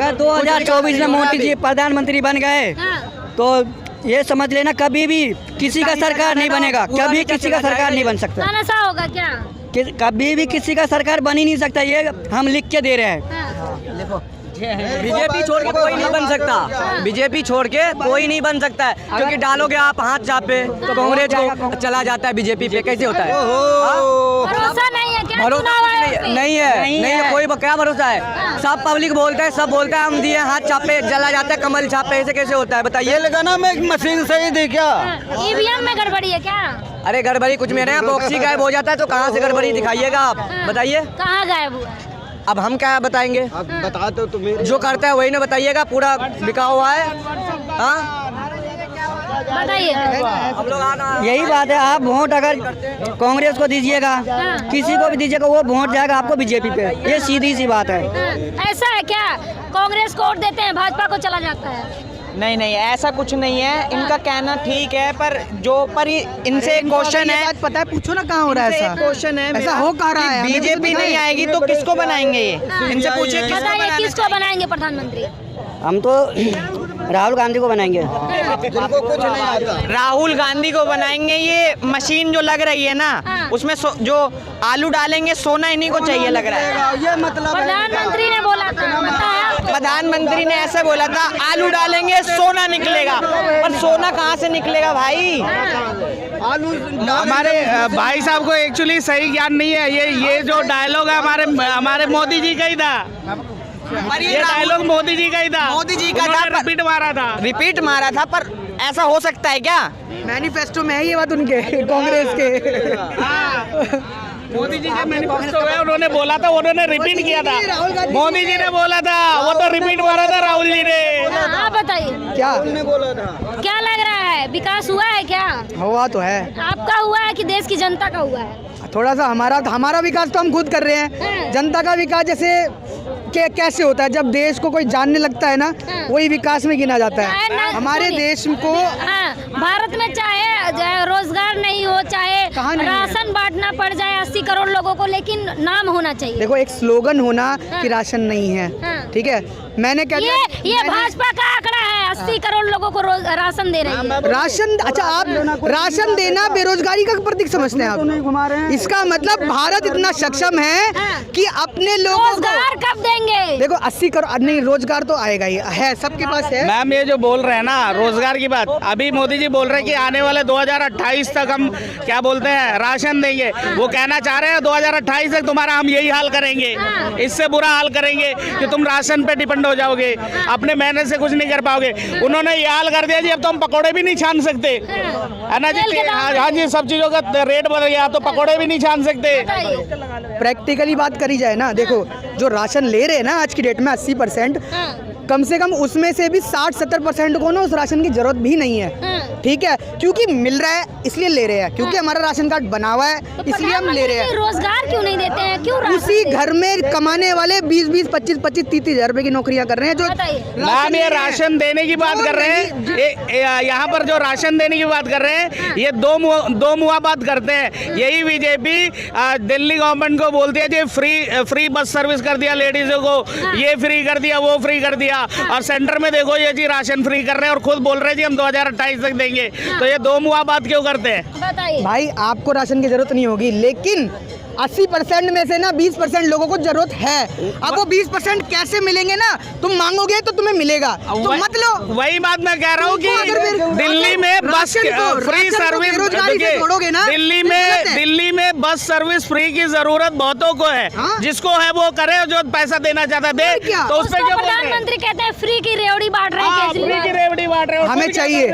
अगर 2024 में मोदी जी प्रधानमंत्री बन गए तो ये समझ लेना कभी भी किसी का सरकार नहीं बनेगा, कभी किसी का सरकार नहीं बन सकता। ऐसा होगा क्या? कभी भी किसी का सरकार बन ही नहीं सकता, ये हम लिख के दे रहे हैं। हाँ। बीजेपी छोड़ के कोई नहीं बन सकता, बीजेपी छोड़ के कोई नहीं बन सकता है, क्योंकि डालोगे आप हाथ चापे तो कांग्रेस को चला जाता है बीजेपी पे, कैसे होता है? भरोसा नहीं है क्या? भरोसा नहीं है, कोई क्या भरोसा है? सब पब्लिक बोलता है, सब बोलता है हम दिए हाथ चापे जला जाता है, कमल छापे, ऐसे कैसे होता है बताइए? लगाना में मशीन सही थी क्या? ईवीएम में गड़बड़ी है क्या? अरे गड़बड़ी कुछ में नहीं, बॉक्सी गायब हो जाता है तो कहाँ से गड़बड़ी दिखाइएगा आप, बताइए? कहाँ गायब हुआ? अब हम क्या बताएंगे? अब बता दो तुम्हें, जो करता है वही ना बताइएगा, पूरा बिका हुआ है। हाँ बताइए। हम लोग यही बात है, आप वोट अगर कांग्रेस को दीजिएगा, किसी को भी दीजिएगा, वो वोट जाएगा आपको बीजेपी पे, ये सीधी सी बात है। ऐसा है क्या? कांग्रेस को वोट देते हैं, भाजपा को चला जाता है? नहीं नहीं, ऐसा कुछ नहीं है, इनका कहना ठीक है, पर इनसे एक क्वेश्चन है, पता है, पूछो ना कहाँ हो रहा है ऐसा? क्वेश्चन है ऐसा हो कहाँ रहा है? बीजेपी नहीं आएगी तो किसको बनाएंगे? ये इनसे पूछिए बताइए किसको बनाएंगे प्रधानमंत्री? हम तो राहुल गांधी को बनाएंगे। जिनको कुछ नहीं आता। राहुल गांधी को बनाएंगे। ये मशीन जो लग रही है ना, उसमें जो आलू डालेंगे सोना इन्हीं को चाहिए लग रहा है। ये मतलब प्रधानमंत्री ने बोला था, बताया? प्रधानमंत्री ने ऐसे बोला था आलू डालेंगे सोना निकलेगा, पर सोना कहाँ से निकलेगा भाई? आलू हमारे भाई साहब को एक्चुअली सही ज्ञान नहीं है। ये जो डायलॉग है हमारे मोदी जी का ही था, ये डायलॉग मोदी जी का ही था, मोदी जी का था, रिपीट मारा था। पर ऐसा हो सकता है क्या? मैनिफेस्टो में है ये बात उनके कांग्रेस के। मोदी जी के मैनिफेस्टो में उन्होंने बोला था, उन्होंने रिपीट किया था। मोदी जी ने बोला था, वो तो रिपीट मारा था राहुल जी ने। आप बताइए क्या बोला था? क्या लग रहा है, विकास हुआ है क्या? हुआ तो है, आपका हुआ है कि देश की जनता का हुआ है? थोड़ा सा हमारा विकास तो हम खुद कर रहे हैं। जनता का विकास जैसे कैसे होता है, जब देश को कोई जानने लगता है ना, वही विकास में गिना जाता है। हमारे देश को भारत में चाहे रोजगार नहीं हो, चाहे राशन बांटना पड़ जाए 80 करोड़ लोगों को, लेकिन नाम होना चाहिए। देखो एक स्लोगन होना कि राशन नहीं है, ठीक है। मैंने क्या ये भाजपा का आंकड़ा है, 80 करोड़ लोगों को राशन दे रही है। राशन, अच्छा आप राशन देना बेरोजगारी का प्रतीक समझते हैं आप? इसका मतलब भारत इतना सक्षम है कि अपने लोगों को रोजगार कब देंगे? देखो 80 करोड़ नहीं, रोजगार तो आएगा ही, है सबके पास है। मैम ये जो बोल रहे हैं ना रोजगार की बात, अभी मोदी जी बोल रहे हैं कि आने वाले 2028 तक हम क्या बोलते हैं राशन देंगे। वो कहना चाह रहे हैं 2028 तक तुम्हारा हम यही हाल करेंगे, इससे बुरा हाल करेंगे कि तुम राशन पे डिपेंड हो जाओगे, अपने मेहनत से कुछ नहीं कर पाओगे। उन्होंने ये हाल कर दिया जी, अब तो हम पकौड़े भी नहीं छान सकते, है ना जी? हाँ जी, सब चीजों का रेट बढ़ गया तो पकौड़े भी नहीं छान सकते। प्रैक्टिकली बात करी जाए ना, देखो जो राशन ले रहे हैं ना आज की डेट में 80%, कम से कम उसमें से भी 60-70% को ना उस राशन की जरूरत भी नहीं है, ठीक है, क्योंकि मिल रहा है इसलिए ले रहे हैं, क्योंकि हमारा राशन कार्ड बना हुआ है इसलिए हम ले रहे हैं। रोजगार क्यों नहीं देते हैं? क्यों? उसी घर में कमाने वाले 20-20, 25-25, 30 हजार रुपए की नौकरियां कर रहे हैं। जो मैम ये राशन देने की बात कर रहे हैं, यहाँ पर जो राशन देने की बात कर रहे हैं, ये दो मुआ बात करते हैं। यही बीजेपी दिल्ली गवर्नमेंट को बोलती है जी फ्री बस सर्विस कर दिया लेडीजों को, ये फ्री कर दिया, वो फ्री कर दिया, और सेंटर में देखो ये जी राशन फ्री कर रहे हैं और खुद बोल रहे हैं जी हम 2028 तक देंगे। तो ये दो मुआ बात क्यों करते हैं? बताइए भाई, आपको राशन की जरूरत नहीं होगी, लेकिन 80% में से ना 20% लोगों को जरूरत है। अब वो 20% कैसे मिलेंगे ना, तुम मांगोगे तो तुम्हें मिलेगा, तो मत लो। वही बात मैं कह रहा हूँ कि दिल्ली में बस फ्री सर्विस, दिल्ली में बस सर्विस फ्री की जरूरत बहुतों को है, जिसको है वो करे, जो पैसा देना चाहता दे तो उस पर प्रधानमंत्री कहते हैं फ्री की रेवड़ी बांट रहे हैं, फ्री की रेवड़ी बांट रहे हैं, हमें चाहिए।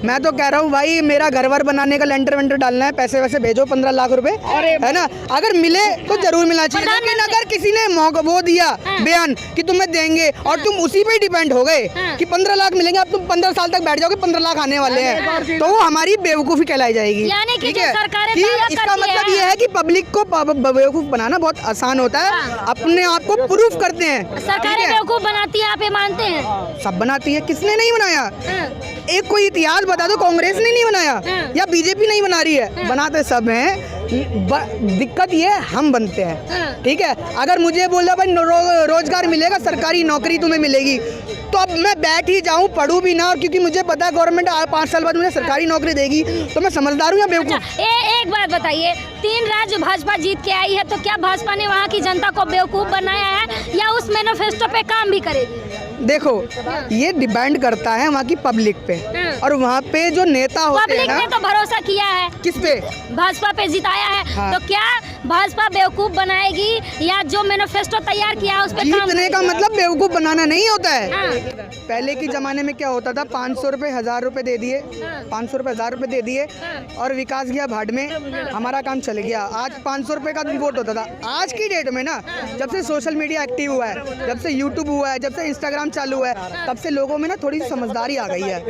मैं तो कह रहा हूँ भाई, मेरा घर वर बनाने का लेंटर वेंटर डालना है, पैसे वैसे भेजो 15 लाख रुपए, है ना? अगर मिले तो जरूर मिलना चाहिए, लेकिन अगर किसी ने वो दिया बयान कि तुम्हें देंगे और तुम उसी पे डिपेंड हो गए कि 15 लाख मिलेंगे, अब तुम 15 साल तक बैठ जाओगे, 15 लाख आने वाले हैं, तो वो हमारी बेवकूफ़ी कहलाई जाएगी। ठीक है, कि इसका मतलब ये है कि पब्लिक को बेवकूफ़ बनाना बहुत आसान होता है, अपने आप को प्रूफ करते हैं। सरकारें बेवकूफ बनाती है, आप ये मानते हैं? सब बनाती है, किसने नहीं बनाया? एक कोई इतिहास बता दो, कांग्रेस ने नहीं बनाया या बीजेपी नहीं बना रही है, बनाते सब हैं। दिक्कत ये हम बनते हैं, ठीक है। अगर मुझे बोला भाई रोजगार मिलेगा, सरकारी नौकरी तुम्हें मिलेगी, तो अब मैं बैठ ही जाऊं, पढ़ूं भी ना, क्योंकि मुझे पता है गवर्नमेंट 5 साल बाद मुझे सरकारी नौकरी देगी, तो मैं समझदार हूँ या बेवकूफ़? एक बात बताइए, 3 राज्य भाजपा जीत के आई है, तो क्या भाजपा ने वहाँ की जनता को बेवकूफ़ बनाया है या उस मैनिफेस्टो पे काम भी करेगी? देखो, ये डिपेंड करता है वहाँ की पब्लिक पे, और वहाँ पे जो नेता होते हैं पब्लिक ने तो भरोसा किया है किस पे? भाजपा पे जिताया है। हाँ। तो क्या भाजपा बेवकूफ बनाएगी या जो मैनिफेस्टो तैयार किया है उस पे काम जीतने का मतलब बेवकूफ बनाना नहीं होता है। हाँ। पहले के जमाने में क्या होता था, 500 रुपए 1000 रुपए दे दिए, 500 रुपए 1000 रुपए दे दिए और विकास गया भाड़ में, हमारा काम चल गया। आज 500 रुपए का वोट होता था। आज की डेट में ना, जब से सोशल मीडिया एक्टिव हुआ है, जब से यूट्यूब हुआ है, जब से इंस्टाग्राम चालू हुआ है, तब से लोगों में ना थोड़ी सी समझदारी आ गई है।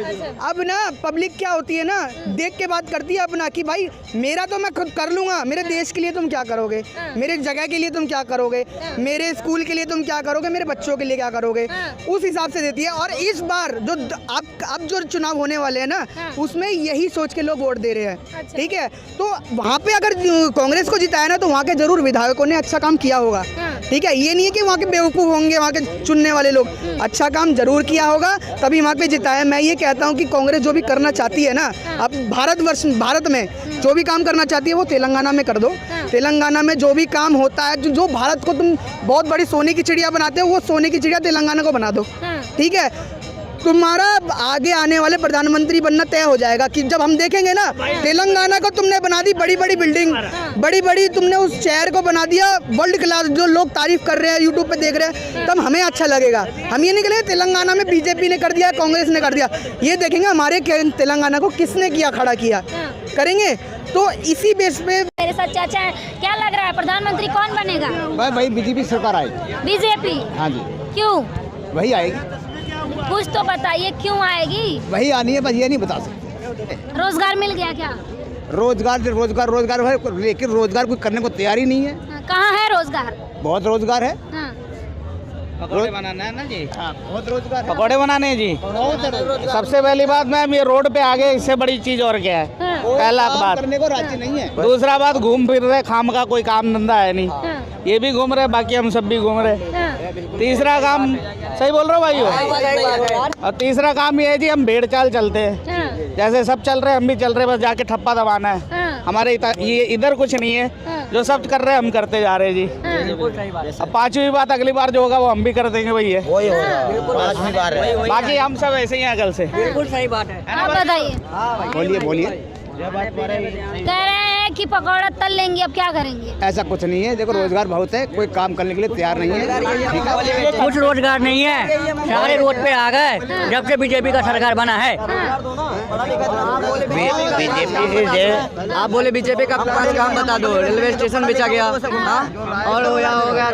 अब ना पब्लिक क्या होती है ना, देख के बात करती है अपना कि भाई मेरा तो मैं खुद कर लूँगा, मेरे देश के लिए तुम क्या करोगे, मेरे जगह के लिए तुम क्या करोगे, मेरे स्कूल के लिए तुम क्या करोगे, मेरे बच्चों के लिए क्या करोगे, उस हिसाब से देती है। और इस बार जो अब जो चुनाव होने वाले हैं ना, उसमें यही सोच के लोग वोट दे रहे हैं, ठीक है। तो वहाँ पे अगर कांग्रेस को जिताया ना, तो वहाँ के जरूर विधायकों ने अच्छा काम किया होगा, ठीक है। ये नहीं है कि वहाँ के बेवकूफ़ होंगे, वहाँ के चुनने वाले लोग अच्छा काम जरूर किया होगा, तभी वहाँ पे जिताया। मैं ये कहता हूँ कि कांग्रेस जो भी करना चाहती है ना, अब भारत में जो भी काम करना चाहती है वो तेलंगाना में कर दो। तेलंगाना में जो भी काम होता है, जो भारत को तुम बहुत बड़ी सोने की चिड़िया बनाते हो, वो सोने की चिड़िया तेलंगाना को बना दो, ठीक है। तुम्हारा आगे आने वाले प्रधानमंत्री बनना तय हो जाएगा कि जब हम देखेंगे ना, तेलंगाना को तुमने बना दी बड़ी बड़ी बिल्डिंग, बड़ी बड़ी तुमने उस शहर को बना दिया वर्ल्ड क्लास, जो लोग तारीफ कर रहे हैं, यूट्यूब पे देख रहे हैं, तब हमें अच्छा लगेगा। हम ये नहीं कहेंगे तेलंगाना में बीजेपी ने कर दिया, कांग्रेस ने कर दिया, ये देखेंगे हमारे तेलंगाना को किसने किया, खड़ा किया, करेंगे। तो इसी बेस पे मेरे साथ चाचा है, क्या लग रहा है प्रधानमंत्री कौन बनेगा? भाई बीजेपी सरकार आएगी। बीजेपी? हाँ जी। क्यों? वही आएगी। कुछ तो बताइए क्यों आएगी? वही आनी है, बस ये नहीं बता सकते। रोजगार मिल गया क्या? रोजगार है, लेकिन रोजगार कोई करने को तैयार ही नहीं है। कहाँ है रोजगार? बहुत रोजगार है। पकौड़े बनाना है ना जी। हाँ, बहुत रोजगार है। पकौड़े बनाने हैं जी। सबसे पहली बात मैम, ये रोड पे आ गए, इससे बड़ी चीज और क्या है? पहला बात करने को राजी नहीं है। दूसरा बात, घूम फिर रहे, खाम का कोई काम धंधा है नहीं, ये भी घूम रहे, बाकी हम सब भी घूम रहे। तीसरा काम, सही बोल रहे हो भाई? और तीसरा काम ये है जी, हम भेड़ चाल चलते हैं, जैसे सब चल रहे हैं हम भी चल रहे हैं, बस जाके ठप्पा दबाना है। हमारे ये इधर कुछ नहीं है, जो सब कर रहे हैं हम करते जा रहे हैं जी। अब 5वीं बात, अगली बार जो होगा वो हम भी कर देंगे भैया, वही होगा 5वीं बार है। बाकी हम सब ऐसे ही हैं कल से। बिल्कुल सही बात है। आप बताइए। बोलिए। कह रहे हैं कि पकौड़ा तल लेंगे, अब क्या करेंगे? ऐसा कुछ नहीं है, देखो रोजगार बहुत है, कोई काम करने के लिए तैयार नहीं है। कुछ रोजगार नहीं है, सारे रोड पे आ गए जब से बीजेपी का सरकार बना है। आप बोले बीजेपी का 5 काम बता दो। रेलवे स्टेशन बेचा गया, और हो गया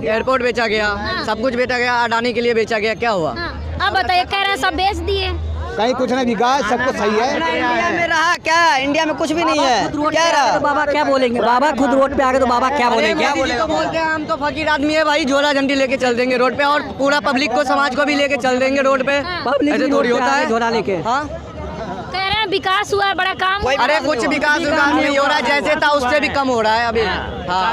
एयरपोर्ट बेचा गया, सब कुछ बेचा गया, अडानी के लिए बेचा गया, क्या हुआ? अब बताइए, कह रहे हैं सब बेच दिए। कहीं कुछ नहीं बिका, सब कुछ सही है। इंडिया में रहा क्या? इंडिया में कुछ भी नहीं है, क्या रहा? तो बाबा क्या बोलेंगे? बाबा खुद रोड पे आ गए तो बाबा क्या बोलेंगे? क्या बोलते हैं, हम तो फकीर आदमी है भाई, झोला झंडी लेके चल देंगे रोड पे, और पूरा पब्लिक को, समाज को भी लेके चल देंगे रोड पे। ऐसे थोड़ी होता है झोला लेके। हाँ, कह रहे हैं विकास हुआ है, बड़ा काम। अरे कुछ विकास नहीं हो रहा है, जैसे था उससे भी कम हो रहा है अभी। हाँ।